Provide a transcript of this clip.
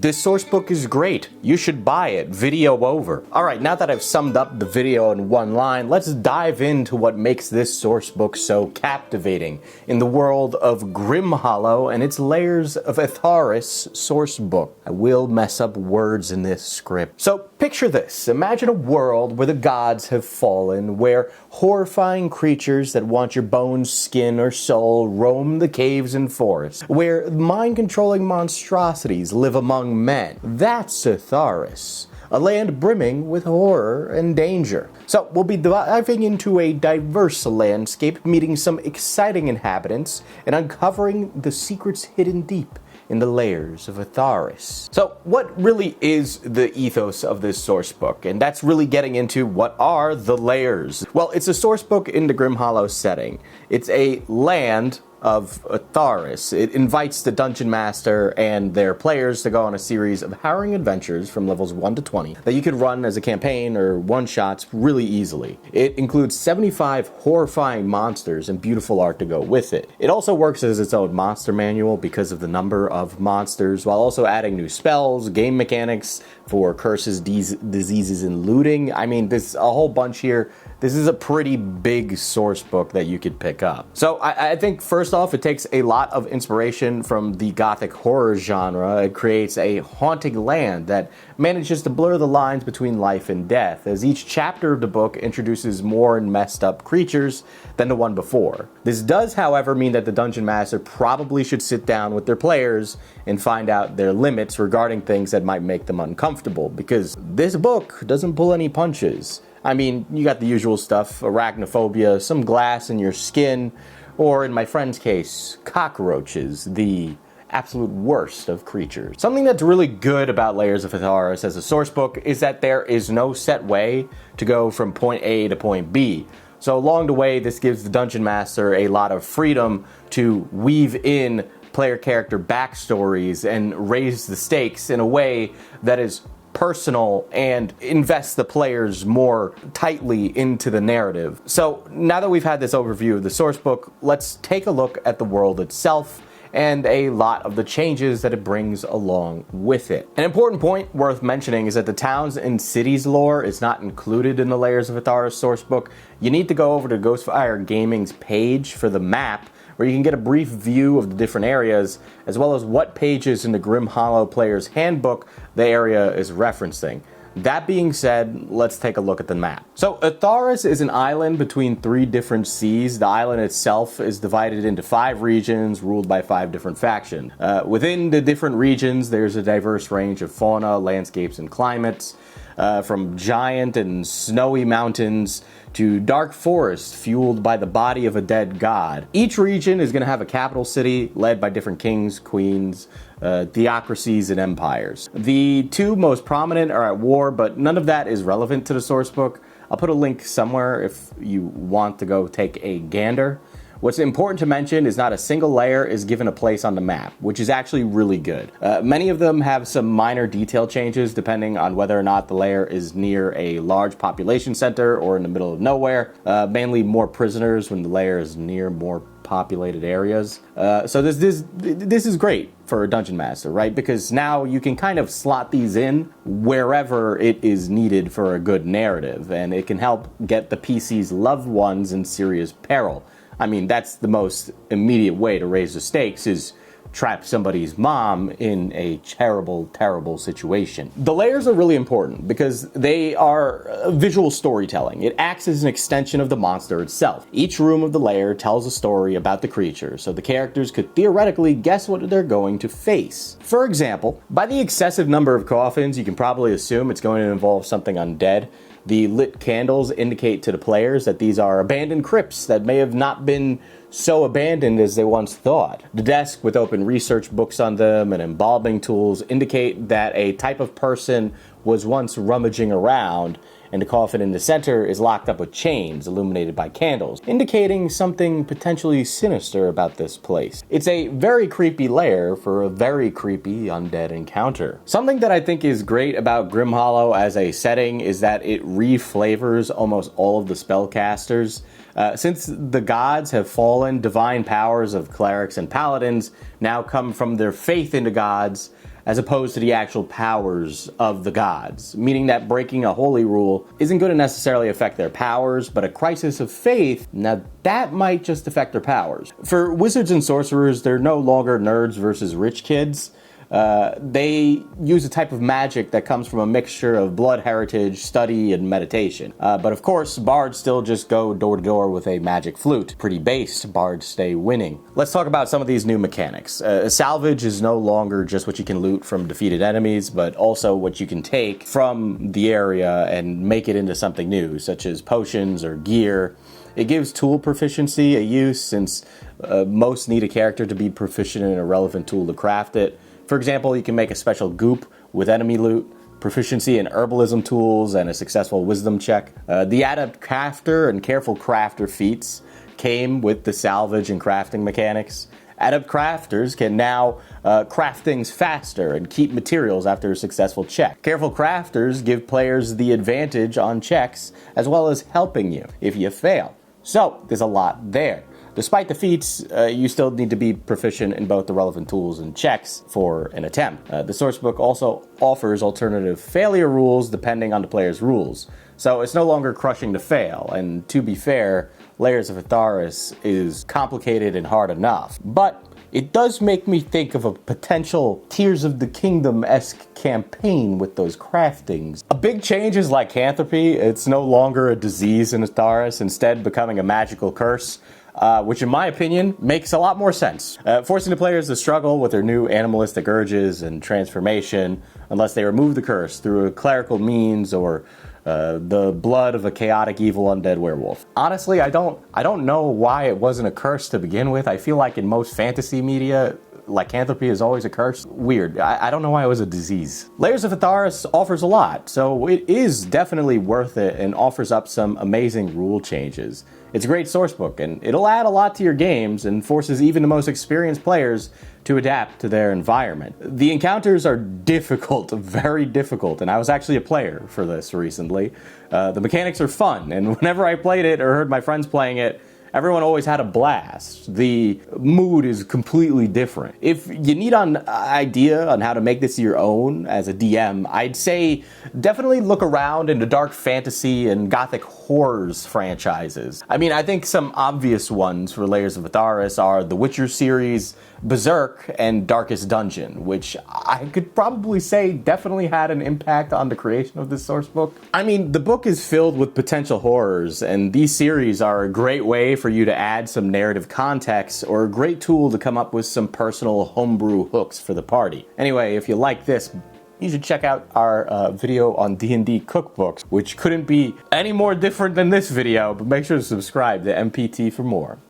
This source book is great. You should buy it. Video over. Alright, now that I've summed up the video in one line, let's dive into what makes this source book so captivating in the world of Grimhollow and its Lairs of Etharis Sourcebook. I will mess up words in this script. So picture this. Imagine a world where the gods have fallen, where horrifying creatures that want your bones, skin, or soul roam the caves and forests, where mind-controlling monstrosities live among men. That's Etharis, a land brimming with horror and danger. So we'll be diving into a diverse landscape, meeting some exciting inhabitants, and uncovering the secrets hidden deep in the Lairs of Etharis. So what really is the ethos of this source book? And that's really getting into what are the Lairs. Well, it's a source book in the Grimhollow setting. It's a land of Etharis. It invites the Dungeon Master and their players to go on a series of harrowing adventures from levels 1 to 20 that you could run as a campaign or one-shots really easily. It includes 75 horrifying monsters and beautiful art to go with it. It also works as its own monster manual because of the number of monsters, while also adding new spells, game mechanics for curses, diseases, and looting. I mean, there's a whole bunch here. This is a pretty big source book that you could pick up. So I think first off, it takes a lot of inspiration from the gothic horror genre. It creates a haunting land that manages to blur the lines between life and death, as each chapter of the book introduces more and messed up creatures than the one before. This does, however, mean that the Dungeon Master probably should sit down with their players and find out their limits regarding things that might make them uncomfortable, because this book doesn't pull any punches. I mean, you got the usual stuff, arachnophobia, some glass in your skin, or in my friend's case, cockroaches, the absolute worst of creatures. Something that's really good about Lairs of Etharis as a source book is that there is no set way to go from point A to point B. So along the way, this gives the Dungeon Master a lot of freedom to weave in player character backstories and raise the stakes in a way that is personal and invest the players more tightly into the narrative. So now that we've had this overview of the source book, let's take a look at the world itself and a lot of the changes that it brings along with it. An important point worth mentioning is that the towns and cities lore is not included in the Lairs of Etharis sourcebook. You need to go over to Ghostfire Gaming's page for the map, where you can get a brief view of the different areas, as well as what pages in the Grimhollow Player's Handbook the area is referencing. That being said, let's take a look at the map. So Etharis is an island between 3 different seas. The island itself is divided into 5 regions ruled by 5 different factions. Within the different regions, there's a diverse range of fauna, landscapes, and climates. From giant and snowy mountains to dark forests fueled by the body of a dead god. Each region is going to have a capital city led by different kings, queens, theocracies, and empires. The 2 most prominent are at war, but none of that is relevant to the source book. I'll put a link somewhere if you want to go take a gander. What's important to mention is not a single layer is given a place on the map, which is actually really good. Many of them have some minor detail changes depending on whether or not the layer is near a large population center or in the middle of nowhere. Mainly more prisoners when the layer is near more populated areas. So this is great for a Dungeon Master, right? Because now you can kind of slot these in wherever it is needed for a good narrative, and it can help get the PC's loved ones in serious peril. I mean, that's the most immediate way to raise the stakes, is trap somebody's mom in a terrible, terrible situation. The layers are really important because they are visual storytelling. It acts as an extension of the monster itself. Each room of the layer tells a story about the creature, so the characters could theoretically guess what they're going to face. For example, by the excessive number of coffins, you can probably assume it's going to involve something undead. The lit candles indicate to the players that these are abandoned crypts that may have not been so abandoned as they once thought. The desk with open research books on them and embalming tools indicate that a type of person was once rummaging around, and the coffin in the center is locked up with chains illuminated by candles, indicating something potentially sinister about this place. It's a very creepy lair for a very creepy undead encounter. Something that I think is great about Grimhollow as a setting is that it reflavors almost all of the spellcasters. Since the gods have fallen, divine powers of clerics and paladins now come from their faith in the gods, as opposed to the actual powers of the gods, meaning that breaking a holy rule isn't going to necessarily affect their powers, but a crisis of faith, now that might just affect their powers. For wizards and sorcerers, they're no longer nerds versus rich kids. They use a type of magic that comes from a mixture of blood heritage, study, and meditation. But of course, bards still just go door to door with a magic flute. Pretty base, bards stay winning. Let's talk about some of these new mechanics. Salvage is no longer just what you can loot from defeated enemies, but also what you can take from the area and make it into something new, such as potions or gear. It gives tool proficiency a use, since most need a character to be proficient in a relevant tool to craft it. For example, you can make a special goop with enemy loot, proficiency in herbalism tools, and a successful wisdom check. The Adept Crafter and Careful Crafter feats came with the salvage and crafting mechanics. Adept Crafters can now craft things faster and keep materials after a successful check. Careful Crafters give players the advantage on checks, as well as helping you if you fail. So, there's a lot there. Despite the feats, you still need to be proficient in both the relevant tools and checks for an attempt. The sourcebook also offers alternative failure rules depending on the player's rules. So it's no longer crushing to fail, and to be fair, Lairs of Etharis is complicated and hard enough. But it does make me think of a potential Tears of the Kingdom-esque campaign with those craftings. A big change is lycanthropy. It's no longer a disease in Etharis, instead becoming a magical curse. Which in my opinion makes a lot more sense. Forcing the players to struggle with their new animalistic urges and transformation unless they remove the curse through a clerical means or the blood of a chaotic evil undead werewolf. Honestly, I don't know why it wasn't a curse to begin with. I feel like in most fantasy media, lycanthropy is always a curse. Weird. I don't know why it was a disease. Lairs of Etharis offers a lot, so it is definitely worth it and offers up some amazing rule changes. It's a great sourcebook, and it'll add a lot to your games and forces even the most experienced players to adapt to their environment. The encounters are difficult, very difficult, and I was actually a player for this recently. The mechanics are fun, and whenever I played it or heard my friends playing it, everyone always had a blast. The mood is completely different. If you need an idea on how to make this your own as a DM, I'd say definitely look around into dark fantasy and gothic horrors franchises. I mean, I think some obvious ones for Lairs of Etharis are the Witcher series, Berserk, and Darkest Dungeon, which I could probably say definitely had an impact on the creation of this sourcebook. I mean, the book is filled with potential horrors, and these series are a great way for you to add some narrative context or a great tool to come up with some personal homebrew hooks for the party. Anyway, if you like this, you should check out our video on D&D cookbooks, which couldn't be any more different than this video, but make sure to subscribe to MPT for more.